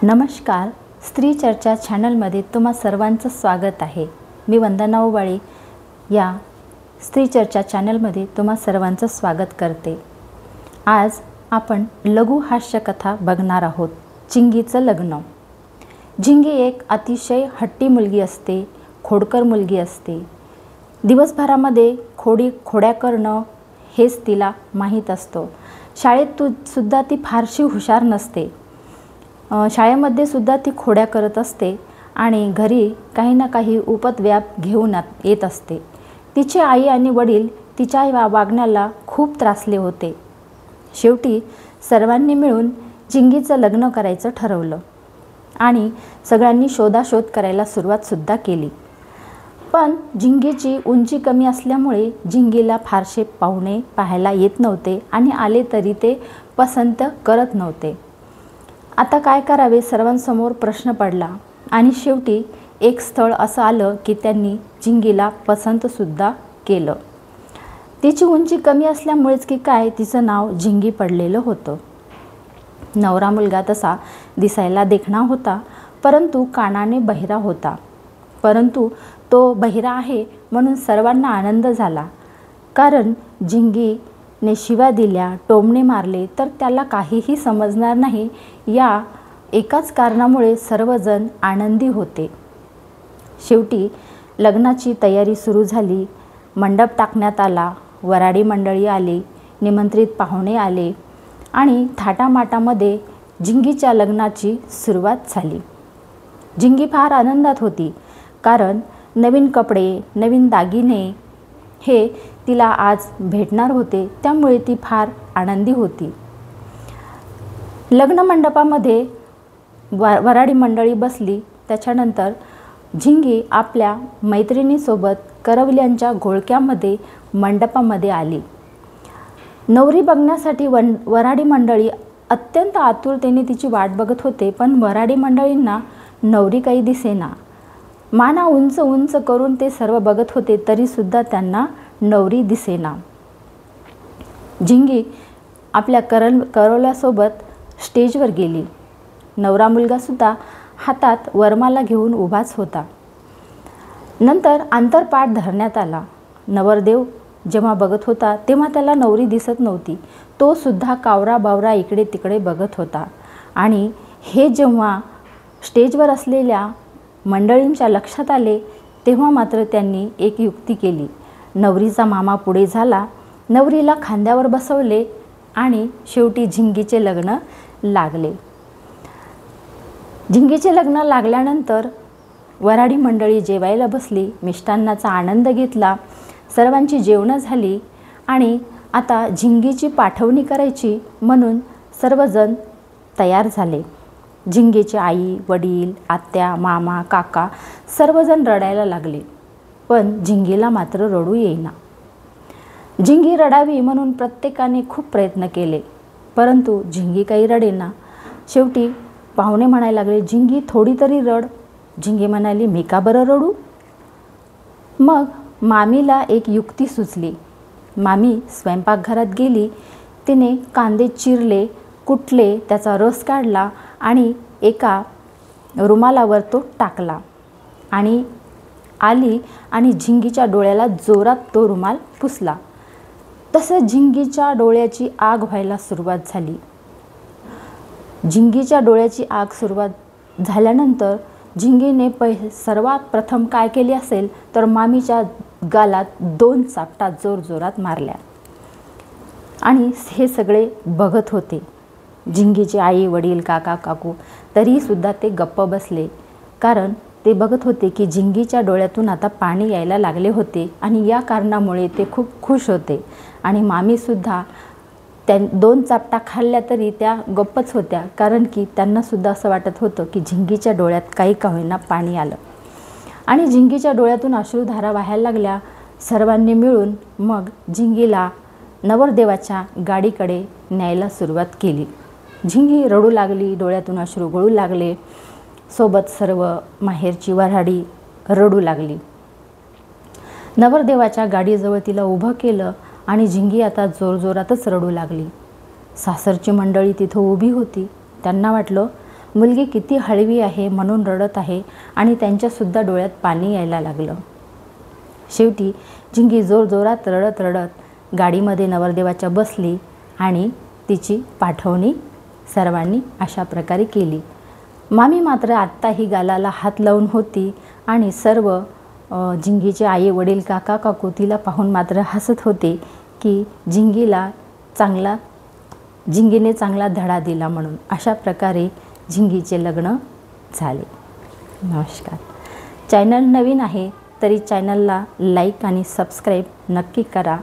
नमस्कार, स्त्री चर्चा चॅनलमध्ये तुम्हा सर्वांचं स्वागत आहे। मी वंदना उबाळे या स्त्री चर्चा चॅनलमध्ये तुम्हा सर्वांचं स्वागत करते। आज आपण लघु हास्य कथा बघणार आहोत। झिंगीचं लग्न। झिंगी एक अतिशय हट्टी मुलगी असते, खोडकर मुलगी असते। दिवसभरामध्ये खोड्या करणं हेच तिला माहीत असतं। शाळेत सुद्धा ती फारशी हुशार नसते। शाळेमध्ये सुद्धा ती खोड्या करत असते आणि घरी काही ना काही उपद्व्याप घेऊन येत असते। तिचे आई आणि वडील तिच्या वागण्याला खूप त्रासले होते। शेवटी सर्वांनी मिळून झिंगीचं लग्न करायचं ठरवलं आणि सगळ्यांनी शोधाशोध करायला सुरुवात सुद्धा केली। पण झिंगीची उंची कमी असल्यामुळे झिंगीला फारसे पाहुणे पाहायला येत नव्हते आणि आले तरी ते पसंत करत नव्हते। आता काय करावे सर्वांसमोर प्रश्न पडला आणि शेवटी एक स्थळ असं आलं की त्यांनी झिंगीला पसंत सुद्धा केलं। तिची उंची कमी असल्यामुळेच की काय तिचं नाव झिंगी पडलेलं होतं। नवरा मुलगा तसा दिसायला देखणा होता, परंतु कानाने बहिरा होता। परंतु तो बहिरा आहे म्हणून सर्वांना आनंद झाला, कारण झिंगीने शिव्या दिल्या, टोमणे मारले तर त्याला काहीही समजणार नाही या एकाच कारणामुळे सर्वजण आनंदी होते। शेवटी लग्नाची तयारी सुरू झाली। मंडप टाकण्यात आला, वऱ्हाडी मंडळी आली, निमंत्रित पाहुणे आले आणि थाटामाटामध्ये झिंगीच्या लग्नाची सुरुवात झाली। झिंगी फार आनंदात होती, कारण नवीन कपडे, नवीन दागिने हे तिला आज भेटणार होते, त्यामुळे ती फार आनंदी होती। लग्न मंडपामध्ये वऱ्हाडी मंडळी बसली। त्याच्यानंतर झिंगी आपल्या मैत्रिणीसोबत करवल्यांच्या घोळक्यामध्ये मंडपामध्ये आली। नवरी बघण्यासाठी वऱ्हाडी मंडळी अत्यंत आतुरतेने तिची वाट बघत होते, पण वऱ्हाडी मंडळींना नवरी काही दिसेना। माना उंच उंच करून ते सर्व बघत होते, तरीसुद्धा त्यांना नवरी दिसेना। झिंगी आपल्या करवल्यासोबत स्टेजवर गेली। नवरा मुलगासुद्धा हातात वरमाला घेऊन उभाच होता। नंतर अंतरपाट धरण्यात आला। नवरदेव जेव्हा बघत होता तेव्हा त्याला नवरी दिसत नव्हती। तो सुद्धा कावरा बावरा इकडे तिकडे बघत होता आणि हे जेव्हा स्टेजवर असलेल्या मंडळींच्या लक्षात आले तेव्हा मात्र त्यांनी एक युक्ती केली। नवरीचा मामा पुढे झाला, नवरीला खांद्यावर बसवले आणि शेवटी झिंगीचे लग्न लागले। झिंगीचे लग्न लागल्यानंतर वऱ्हाडी मंडळी जेवायला बसली, मिष्टान्नाचा आनंद घेतला, सर्वांची जेवणं झाली आणि आता झिंगीची पाठवणी करायची म्हणून सर्वजण तयार झाले। झिंगीचे आई, वडील, आत्या, मामा, काका सर्वजण रडायला लागले, पण झिंगीला मात्र रडू येईना। झिंगी रडावी म्हणून प्रत्येकाने खूप प्रयत्न केले, परंतु झिंगी काही रडेना। शेवटी पाहुणे म्हणायला लागले, झिंगी थोडी तरी रड। झिंगी म्हणाली, मी का बरं रडू? मग मामीला एक युक्ती सुचली। मामी स्वयंपाकघरात गेली, तिने कांदे चिरले, कुटले, त्याचा रस काढला आणि एका रुमालावर तो टाकला आणि आली आणि झिंगीच्या डोळ्याला जोरात तो रुमाल पुसला। तसं झिंगीच्या डोळ्याची आग व्हायला सुरुवात झाली। झिंगीच्या डोळ्याची आग सुरुवात झाल्यानंतर झिंगीने सर्वात प्रथम काय केले असेल तर मामीच्या गालात 2 चापटा जोरजोरात मारल्या आणि हे सगळे बघत होते। झिंगीचे आई, वडील, काका, काकू तरीसुद्धा ते गप्प बसले, कारण ते बघत होते की झिंगीच्या डोळ्यातून आता पाणी यायला लागले होते आणि या कारणामुळे ते खूप खुश होते। आणि मामीसुद्धा 2 चापटा खाल्ल्या तरी त्या गप्पच होत्या, कारण की त्यांनासुद्धा असं वाटत होतं की झिंगीच्या डोळ्यात काही का होईना पाणी आलं आणि झिंगीच्या डोळ्यातून अश्रुधारा वाहायला लागल्या। सर्वांनी मिळून मग झिंगीला नवरदेवाच्या गाडीकडे न्यायला सुरुवात केली। झिंगी रडू लागली, डोळ्यातून अश्रू गळू लागले, सोबत सर्व माहेरची वऱ्हाडी रडू लागली। नवरदेवाच्या गाडीजवळ तिला उभं केलं आणि झिंगी आता जोरजोरातच रडू लागली। सासरची मंडळी तिथं उभी होती। त्यांना वाटलं मुलगी किती हळवी आहे म्हणून रडत आहे आणि त्यांच्यासुद्धा डोळ्यात पाणी यायला लागलं. शेवटी झिंगी जोरजोरात रडत रडत गाडीमध्ये नवरदेवाच्या बसली आणि तिची पाठवणी सर्वांनी अशा प्रकारे केली. मामी मात्र आत्ताही गालाला हात लावून होती आणि सर्व झिंगीचे आई वडील काका काकू तिला पाहून मात्र हसत होते की झिंगीने चांगला धडा दिला म्हणून. अशा प्रकारे झिंगीचे लग्न झाले. नमस्कार. चॅनल नवीन आहे तरी चॅनलला लाईक आणि सबस्क्राईब नक्की करा.